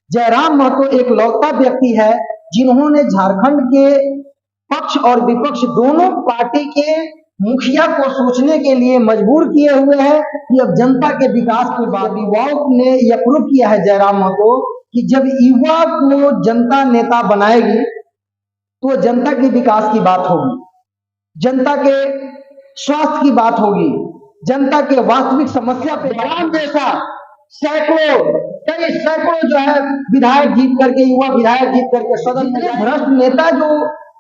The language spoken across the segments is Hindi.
जयराम महतो एक लौता व्यक्ति है जिन्होंने झारखंड के पक्ष और विपक्ष दोनों पार्टी के मुखिया को सोचने के लिए मजबूर किए हुए हैं कि अब जनता के विकास की बात। युवाओं ने यह प्रूव किया है जयराम महतो कि जब युवा को जनता नेता बनाएगी तो जनता के विकास की बात होगी, जनता के स्वास्थ्य की बात होगी, जनता के वास्तविक समस्या पे राम जैसा सैकड़ों जो है विधायक जीत करके, युवा विधायक जीत करके सदन में भ्रष्ट नेता जो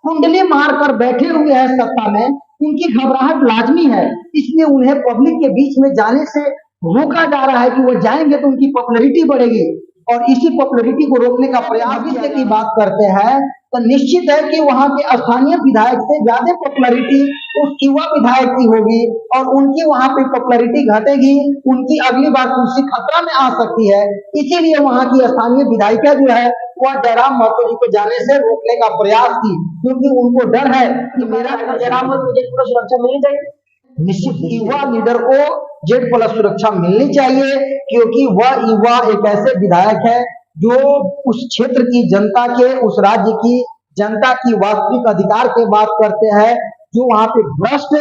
कुंडली मारकर बैठे हुए हैं सत्ता में, उनकी घबराहट लाजमी है। इसलिए उन्हें पब्लिक के बीच में जाने से रोका जा रहा है कि वो जाएंगे तो उनकी पॉपुलैरिटी बढ़ेगी और इसी पॉपुलैरिटी को रोकने का प्रयास की बात करते हैं तो निश्चित है कि वहां के स्थानीय विधायक से ज्यादा पॉपुलैरिटी उस युवा विधायक की होगी और उनकी वहां पे पॉपुलैरिटी घटेगी, उनकी अगली बार कुर्सी खतरा में आ सकती है। इसीलिए वहां की स्थानीय विधायिका जो है वह जयराम महतो जी को जाने से रोकने का प्रयास की, क्योंकि उनको डर है कि मेरा जयराम महतो मुझे पूरा सुरक्षा मिलनी चाहिए। निश्चित युवा लीडर को Z+ सुरक्षा मिलनी चाहिए, क्योंकि वह युवा एक ऐसे विधायक है जो उस क्षेत्र की जनता के, उस राज्य की जनता की वास्तविक अधिकार की बात करते हैं। जो वहां पे भ्रष्ट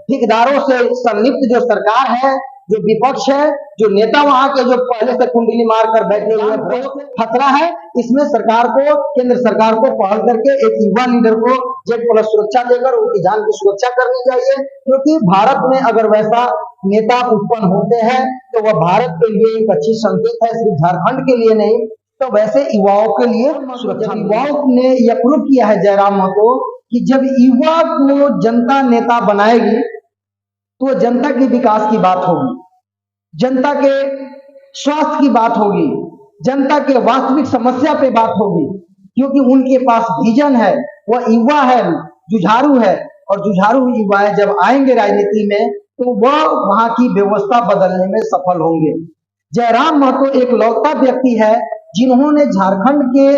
ठेकेदारों से संलिप्त जो सरकार है, जो विपक्ष है, जो नेता वहां के जो पहले से कुंडली मारकर बैठे हुए खतरा है, इसमें सरकार को, केंद्र सरकार को पहल करके एक युवा लीडर को Z+ सुरक्षा देकर उनकी जान की सुरक्षा करनी चाहिए। क्योंकि भारत में अगर वैसा नेता उत्पन्न होते हैं तो वह भारत के लिए एक अच्छी संकेत है, सिर्फ झारखंड के लिए नहीं तो वैसे युवाओं के लिए सुरक्षा। युवाओं ने यह प्रूव किया है जयराम महतो कि जब युवा को जनता नेता बनाएगी तो जनता के विकास की बात होगी, जनता के स्वास्थ्य की बात होगी, जनता के वास्तविक समस्या पे बात होगी, क्योंकि उनके पास विजन है, वह युवा है, जुझारू है और जुझारू युवा जब आएंगे राजनीति में तो वह वहां की व्यवस्था बदलने में सफल होंगे। जयराम महतो एक लौता व्यक्ति है जिन्होंने झारखंड के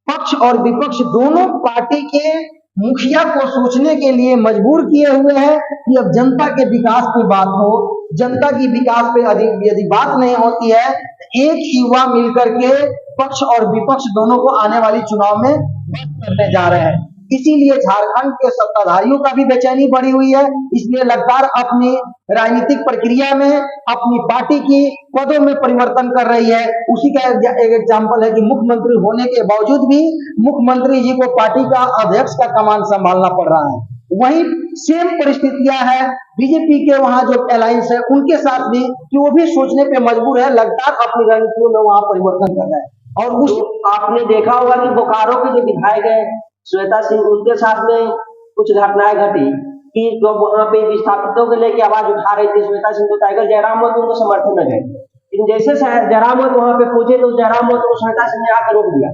पक्ष और विपक्ष दोनों पार्टी के मुखिया को सोचने के लिए मजबूर किए हुए हैं कि अब जनता के विकास की बात हो, जनता की विकास पे यदि बात नहीं होती है तो एक युवा मिलकर के पक्ष और विपक्ष दोनों को आने वाली चुनाव में करने जा रहे हैं। इसीलिए झारखंड के सत्ताधारियों का भी बेचैनी बढ़ी हुई है, इसलिए लगातार अपनी राजनीतिक प्रक्रिया में अपनी पार्टी की पदों में परिवर्तन कर रही है। उसी का एक एग्जाम्पल है कि मुख्यमंत्री होने के बावजूद भी मुख्यमंत्री जी को पार्टी का अध्यक्ष का कमान संभालना पड़ रहा है। वही सेम परिस्थितियां है बीजेपी के वहां जो अलायंस है उनके साथ भी, कि वो भी सोचने पे मजबूर है, लगातार अपनी रणनीतियों में वहां परिवर्तन कर रहा है। और उस आपने देखा होगा कि बोकारो के जो विधायक है श्वेता सिंह, उनके साथ में कुछ घटनाएं घटी कि जो वहां पे विस्थापितों को लेकर आवाज उठा रही थी श्वेता सिंह को टाइगर, जयराम महतो उनको समर्थन में गए। लेकिन जैसे जयराम महतो वहां पे पहुंचे तो जयराम महतो को श्वेता सिंह ने आकर रोक दिया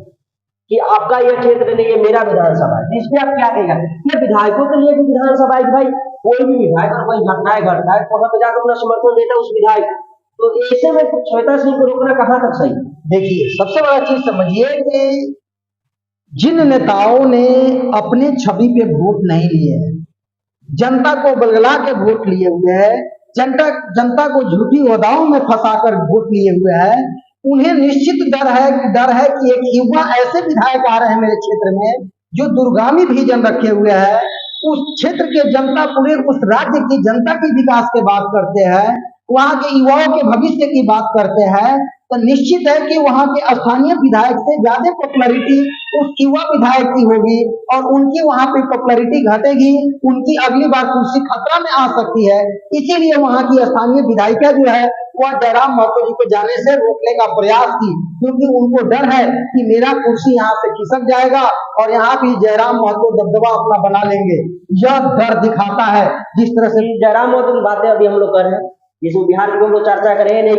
कि आपका यह क्षेत्र नहीं, ये मेरा विधानसभा है। इसमें आप क्या कहेगा? ये विधायकों के लिए भी विधानसभा है भाई, कोई भी विधायक और कोई घटनाएं घटता है तो वहां पे जाकर अपना समर्थन देता है उस विधायक। तो ऐसे में श्वेता सिंह को रोकना कहां तक सही? देखिए, सबसे बड़ा चीज समझिए कि जिन नेताओं ने अपने छवि पे वोट नहीं लिए हैं, जनता को बलगला के वोट लिए हुए हैं, जनता को झूठी ओहदाओं में फंसाकर वोट लिए हुए हैं, उन्हें निश्चित डर है कि एक युवा ऐसे विधायक आ रहे हैं मेरे क्षेत्र में जो दूरगामी विजन रखे हुए हैं, उस क्षेत्र के जनता, पूरे उस राज्य की जनता की विकास की बात करते हैं, वहां के युवाओं के भविष्य की बात करते हैं, तो निश्चित है कि वहां के स्थानीय विधायक से ज्यादा पॉपुलैरिटी उस युवा विधायक की होगी और उनकी वहां पे पॉपुलैरिटी घटेगी, उनकी अगली बार कुर्सी खतरा में आ सकती है। इसीलिए वहां की स्थानीय विधायिका जो है वह जयराम महतो जी को जाने से रोकने का प्रयास की, क्योंकि उनको डर है कि मेरा कुर्सी यहाँ से खिसक जाएगा और यहाँ भी जयराम महतो दबदबा अपना बना लेंगे। यह डर दिखाता है। जिस तरह से जयराम महतो की बातें अभी हम लोग कर रहे हैं, जिसमें बिहार की हम लोग चर्चा करें नहीं,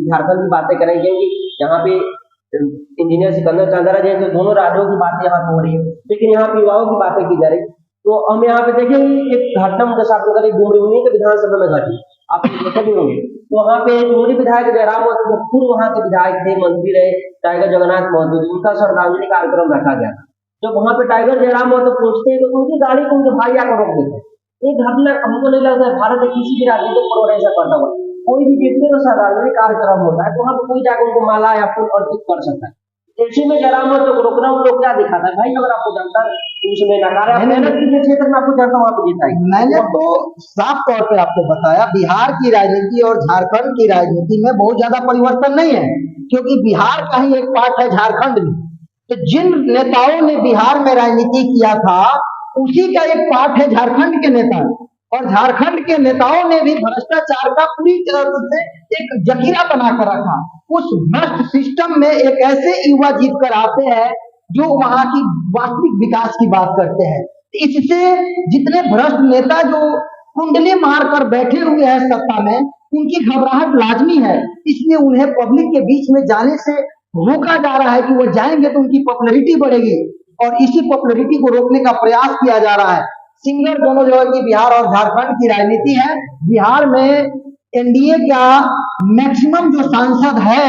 झारखंड की बातें करेंगे, क्योंकि यहाँ पे इंजीनियर सिकंदर चंद्रा जैसे दोनों राज्यों की बातें यहाँ पे हो रही है, लेकिन यहाँ पे युवाओं की बातें की जा रही। तो हम यहाँ पे देखेंगे एक घटना उनके साथ में डुमरी के विधानसभा में घटी, आप देखे भी होंगे। तो वहाँ पे डुमरी विधायक जयराम महतो पूर्व वहाँ के विधायक थे, मंत्री रहे टाइगर जगन्नाथ महतो, उनका श्रद्धांजलि कार्यक्रम रखा गया था। जब वहाँ पे टाइगर जयराम महतो पहुंचते हैं तो उनकी गाड़ी को उनके भाई आकर रोक देते हैं। एक घटना हमको नहीं लगता है भारत के किसी भी राजनीतिक पर्व ऐसा करता हुआ, कोई भी व्यक्ति का सार्वजनिक कार्यक्रम होता है तो वहाँ पे कोई जाकर उनको माला या फूल अर्पित कर सकता है। ऐसे में जयराम महतो को रोकना उन लोग क्या दिखाता है भाई, अगर आपको जनता उसमें नकार है, आप मेहनत कीजिए क्षेत्र में, आपको जनता वहाँ पे जिताएगी। मैंने तो साफ तौर पे आपको बताया बिहार की राजनीति और झारखंड की राजनीति में बहुत ज्यादा परिवर्तन नहीं है, क्योंकि बिहार का ही एक पार्ट है झारखंड में। तो जिन नेताओं ने बिहार में राजनीति किया था उसी का एक पार्ट है झारखंड के नेता, और झारखंड के नेताओं ने भी भ्रष्टाचार का पूरी तरह से एक जखीरा बना कर रखा। उस भ्रष्ट सिस्टम में एक ऐसे युवा जीत कर आते हैं जो वहां की वास्तविक विकास की बात करते हैं। इससे जितने भ्रष्ट नेता जो कुंडली मारकर बैठे हुए हैं सत्ता में, उनकी घबराहट लाजमी है, इसलिए उन्हें पब्लिक के बीच में जाने से रोका जा रहा है कि वो जाएंगे तो उनकी पॉपुलैरिटी बढ़ेगी, और इसी पॉपुलैरिटी को रोकने का प्रयास किया जा रहा है। सिंगल दोनों जगह की बिहार और झारखंड की राजनीति है। बिहार में एनडीए का मैक्सिमम जो सांसद है,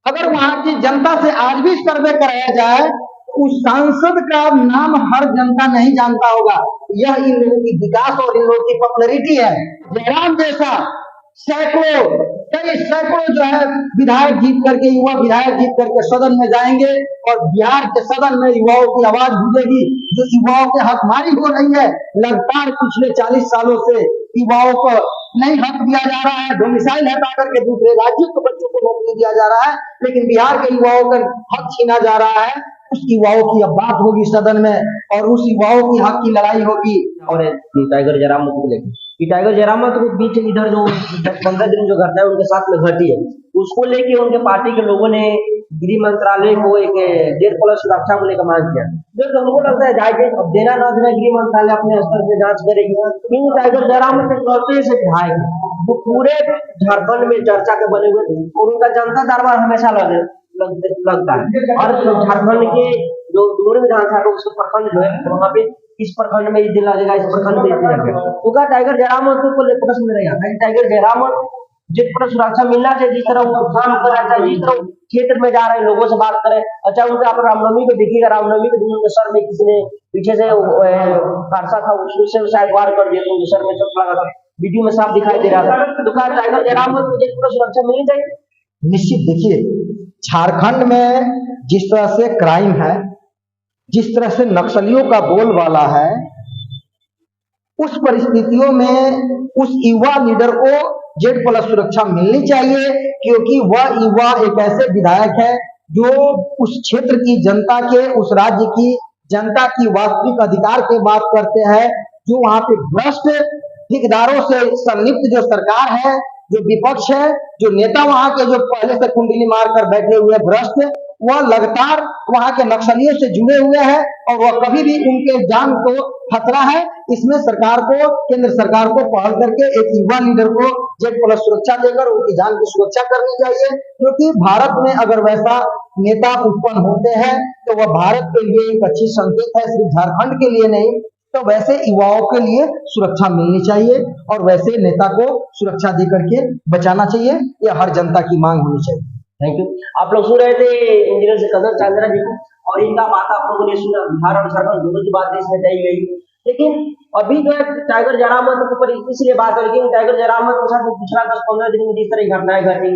अगर वहां की जनता से आज भी सर्वे कराया जाए तो उस सांसद का नाम हर जनता नहीं जानता होगा। यह इन लोगों की विकास और इन लोगों की पॉपुलैरिटी है। जयराम जैसा कई सैकड़ों जो है विधायक जीत करके, युवा विधायक जीत करके सदन में जाएंगे और बिहार के सदन में युवाओं की आवाज गूंजेगी, जो युवाओं के हकमारी हो रही है। लगातार पिछले 40 सालों से युवाओं को नहीं हक दिया जा रहा है, डोमिसाइल हटा करके दूसरे राज्यों के बच्चों को नौकरी दिया जा रहा है, लेकिन बिहार के युवाओं का हक छीना जा रहा है। उस युवाओं की अब बात होगी सदन में, और उस युवाओं की हक की लड़ाई होगी। और टाइगर जयराम महतो को लेकर कि टाइगर जयराम महतो के बीच इधर जो 10-15 दिन जो घटना है उनके साथ में घटी है, उसको लेके उनके पार्टी के लोगों ने गृह मंत्रालय को एक 1.5+ सुरक्षा को लेकर मांग किया। जो हमको लगता है जाए अब देना ना देना गृह मंत्रालय अपने स्तर से जांच करेगी। क्योंकि टाइगर जयराम महतो से विधायक है वो पूरे झारखंड में चर्चा के बने हुए थे, और उनका जनता दरबार हमेशा लगता है। और झारखंड के जो दोनों विधानसभा उसके प्रखंड जो है वहाँ पे इस प्रखंड में इस दिन लगेगा, इस प्रखंड में इस दिन लगेगा, तो क्या टाइगर जयराम महतो को लेकर प्रश्न रहेगा कि टाइगर जयराम महतो जिस पर सुरक्षा मिलना चाहिए, जिस तरह वो काम कर रहा है, जिस तरह क्षेत्र में जा रहे हैं लोगों से बात करें। अच्छा, उनका आप रामनवमी को देखिएगा, रामनवमी के दिन उनके सर में किसी ने पीछे से हादसा था, उससे शायद वार कर दिया, तो उनके सर में चोट लगा था, वीडियो में साफ दिखाई दे रहा था। तो क्या टाइगर जयराम महतो को जिस पर सुरक्षा मिलनी चाहिए? निश्चित। देखिए, झारखंड में जिस तरह से क्राइम है, जिस तरह से नक्सलियों का बोलबाला है, उस परिस्थितियों में उस युवा लीडर को 1+ सुरक्षा मिलनी चाहिए, क्योंकि वह युवा एक ऐसे विधायक है जो उस क्षेत्र की जनता के, उस राज्य की जनता की वास्तविक अधिकार की बात करते हैं। जो वहां पे भ्रष्ट ठेकेदारों से संलिप्त जो सरकार है, जो विपक्ष है, जो नेता वहां के जो पहले से कुंडली मारकर बैठे हुए भ्रष्ट, वह लगातार वहां के नक्सलियों से जुड़े हुए हैं, और वह कभी भी उनके जान को खतरा है। इसमें सरकार को, केंद्र सरकार को पहल करके एक युवा लीडर को 1+ सुरक्षा देकर उनकी जान की सुरक्षा करनी चाहिए, क्योंकि भारत में अगर वैसा नेता उत्पन्न होते हैं तो वह भारत के लिए एक अच्छी संकेत है, सिर्फ झारखंड के लिए नहीं। तो वैसे युवाओं के लिए सुरक्षा मिलनी चाहिए और वैसे नेता को सुरक्षा दे करके बचाना चाहिए, यह हर जनता की मांग होनी चाहिए। Thank you. आप लोग सुन रहे थे इंजीनियर सिकंदर चांद्रा जी को, और इनका बात आप लोगों ने सुना, बिहार और झारखंड दोनों की बात इसमें कही गई। लेकिन अभी जो है टाइगर जयराम महतो के ऊपर इसलिए बात करेगी, टाइगर जयराम महतो के साथ पिछला 10-15 दिन में जिस तरह घटनाएं घटी